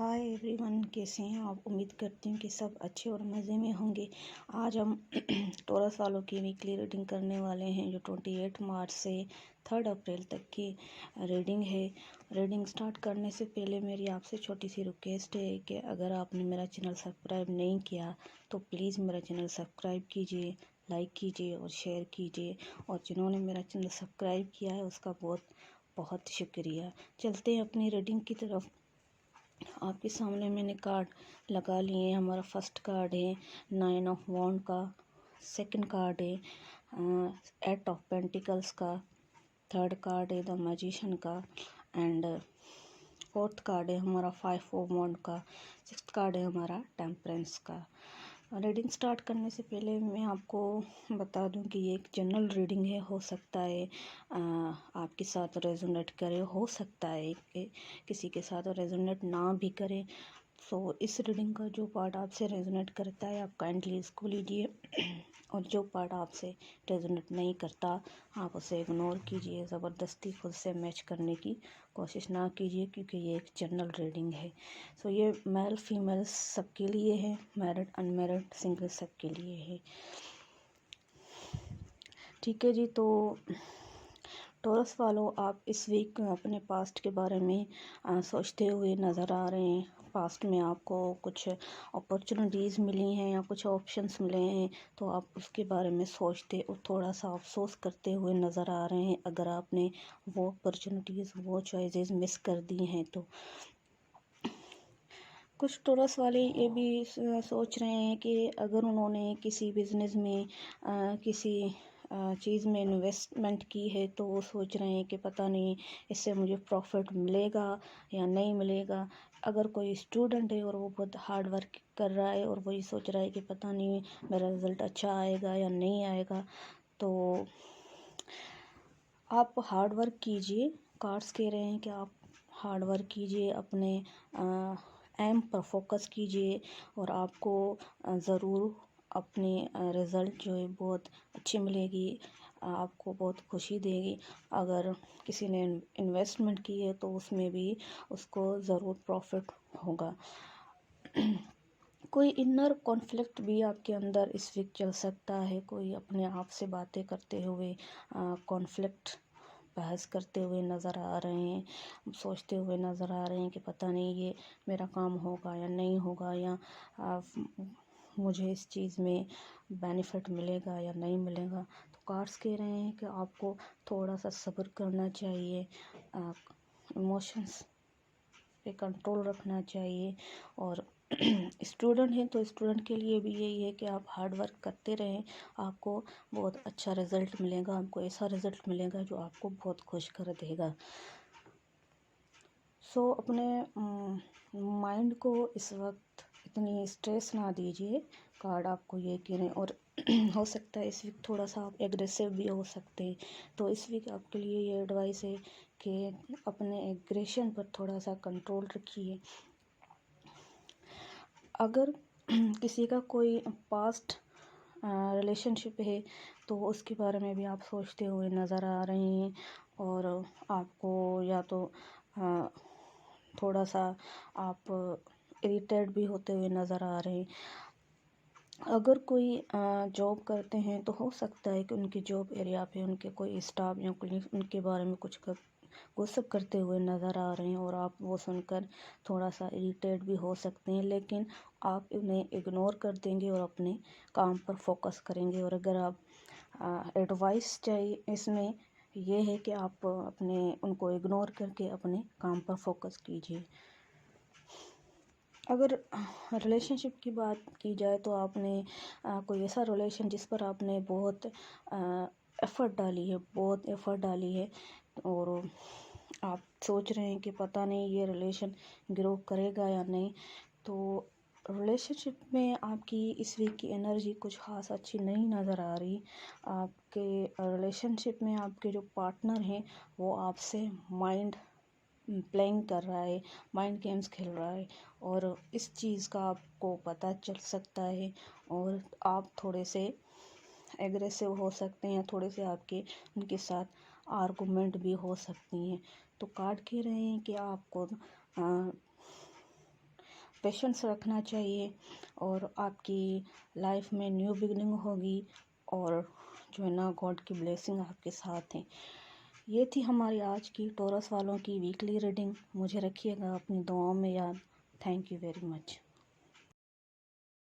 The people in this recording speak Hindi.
हाय एवरीवन, कैसे हैं आप। उम्मीद करती हूँ कि सब अच्छे और मज़े में होंगे। आज हम टॉरस वालों की वीकली रीडिंग करने वाले हैं, जो 28 मार्च से 3 अप्रैल तक की रीडिंग है। रीडिंग स्टार्ट करने से पहले मेरी आपसे छोटी सी रिक्वेस्ट है कि अगर आपने मेरा चैनल सब्सक्राइब नहीं किया तो प्लीज़ मेरा चैनल सब्सक्राइब कीजिए, लाइक कीजिए और शेयर कीजिए। और जिन्होंने मेरा चैनल सब्सक्राइब किया है उसका बहुत बहुत शुक्रिया। चलते हैं अपनी रीडिंग की तरफ। आपके सामने मैंने कार्ड लगा लिए हैं। हमारा फर्स्ट कार्ड है 9 ऑफ वॉन्ड का, सेकंड कार्ड है 8 ऑफ पेंटिकल्स का, थर्ड कार्ड है द मैजिशियन का एंड फोर्थ कार्ड है हमारा 5 ऑफ वॉन्ड का, सिक्स्थ कार्ड है हमारा टेम्परेंस का। रीडिंग स्टार्ट करने से पहले मैं आपको बता दूं कि ये एक जनरल रीडिंग है। हो सकता है आपके साथ रेजोनेट करे, हो सकता है कि किसी के साथ रेजोनेट ना भी करे। सो इस रीडिंग का जो पार्ट आपसे रेजोनेट करता है आप काइंडली इसको लीजिए और जो पार्ट आपसे रेजोनेट नहीं करता आप उसे इग्नोर कीजिए। ज़बरदस्ती खुद से मैच करने की कोशिश ना कीजिए, क्योंकि ये एक जनरल रीडिंग है। सो ये मेल फीमेल सबके लिए है, मैरिड अनमैरिड सिंगल सबके लिए है। ठीक है जी। तो टॉरस वालों, आप इस वीक अपने पास्ट के बारे में सोचते हुए नज़र आ रहे हैं। पास्ट में आपको कुछ अपॉर्चुनिटीज़ मिली हैं या कुछ ऑप्शंस मिले हैं, तो आप उसके बारे में सोचते और थोड़ा सा अफसोस करते हुए नज़र आ रहे हैं। अगर आपने वो अपॉर्चुनिटीज़, वो चॉइसेस मिस कर दी हैं तो कुछ टॉरस वाले ये भी सोच रहे हैं कि अगर उन्होंने किसी बिज़नेस में किसी चीज़ में इन्वेस्टमेंट की है तो वो सोच रहे हैं कि पता नहीं इससे मुझे प्रॉफिट मिलेगा या नहीं मिलेगा। अगर कोई स्टूडेंट है और वो बहुत हार्ड वर्क कर रहा है और वही सोच रहा है कि पता नहीं मेरा रिज़ल्ट अच्छा आएगा या नहीं आएगा, तो आप हार्ड वर्क कीजिए। कार्ड्स कह रहे हैं कि आप हार्ड वर्क कीजिए, अपने एम पर फोकस कीजिए और आपको ज़रूर अपनी रिज़ल्ट जो है बहुत अच्छी मिलेगी, आपको बहुत खुशी देगी। अगर किसी ने इन्वेस्टमेंट की है तो उसमें भी उसको ज़रूर प्रॉफिट होगा। कोई इनर कॉन्फ्लिक्ट भी आपके अंदर इस वीक चल सकता है। कोई अपने आप से बातें करते हुए कॉन्फ्लिक्ट बहस करते हुए नज़र आ रहे हैं, सोचते हुए नज़र आ रहे हैं कि पता नहीं ये मेरा काम होगा या नहीं होगा, या मुझे इस चीज़ में बेनिफिट मिलेगा या नहीं मिलेगा। तो कार्ड्स कह रहे हैं कि आपको थोड़ा सा सब्र करना चाहिए, इमोशंस पे कंट्रोल रखना चाहिए। और स्टूडेंट हैं तो स्टूडेंट के लिए भी यही है कि आप हार्ड वर्क करते रहें, आपको बहुत अच्छा रिज़ल्ट मिलेगा, आपको ऐसा रिज़ल्ट मिलेगा जो आपको बहुत खुश कर देगा। सो अपने माइंड को इस वक्त इतनी स्ट्रेस ना दीजिए। कार्ड आपको ये कह रहे हैं। और हो सकता है इस वीक थोड़ा सा आप एग्रेसिव भी हो सकते हैं, तो इस वीक आपके लिए ये एडवाइस है कि अपने एग्रेशन पर थोड़ा सा कंट्रोल रखिए। अगर किसी का कोई पास्ट रिलेशनशिप है तो उसके बारे में भी आप सोचते हुए नज़र आ रहे हैं और आपको या तो थोड़ा सा आप इरिटेट भी होते हुए नज़र आ रहे हैं। अगर कोई जॉब करते हैं तो हो सकता है कि उनकी जॉब एरिया पे उनके कोई स्टाफ या कोई उनके बारे में कुछ गुस्सा करते हुए नज़र आ रहे हैं और आप वो सुनकर थोड़ा सा इरिटेट भी हो सकते हैं, लेकिन आप उन्हें इग्नोर कर देंगे और अपने काम पर फोकस करेंगे। और अगर आप एडवाइस चाहिए इसमें ये है कि आप अपने उनको इग्नोर करके अपने काम पर फोकस कीजिए। अगर रिलेशनशिप की बात की जाए तो आपने कोई ऐसा रिलेशन जिस पर आपने बहुत एफ़र्ट डाली है, बहुत एफ़र्ट डाली है और आप सोच रहे हैं कि पता नहीं ये रिलेशन ग्रो करेगा या नहीं, तो रिलेशनशिप में आपकी इस वीक की एनर्जी कुछ ख़ास अच्छी नहीं नज़र आ रही। आपके रिलेशनशिप में आपके जो पार्टनर हैं वो आपसे माइंड प्लेइंग कर रहा है, माइंड गेम्स खेल रहा है और इस चीज़ का आपको पता चल सकता है और आप थोड़े से एग्रेसिव हो सकते हैं, थोड़े से आपके उनके साथ आर्गुमेंट भी हो सकती हैं। तो कार्ड कह रहे हैं कि आपको पेशेंस रखना चाहिए और आपकी लाइफ में न्यू बिगनिंग होगी और जो है ना गॉड की ब्लेसिंग आपके साथ है। ये थी हमारी आज की टॉरस वालों की वीकली रीडिंग। मुझे रखिएगा अपनी दुआओं में याद। Thank you very much.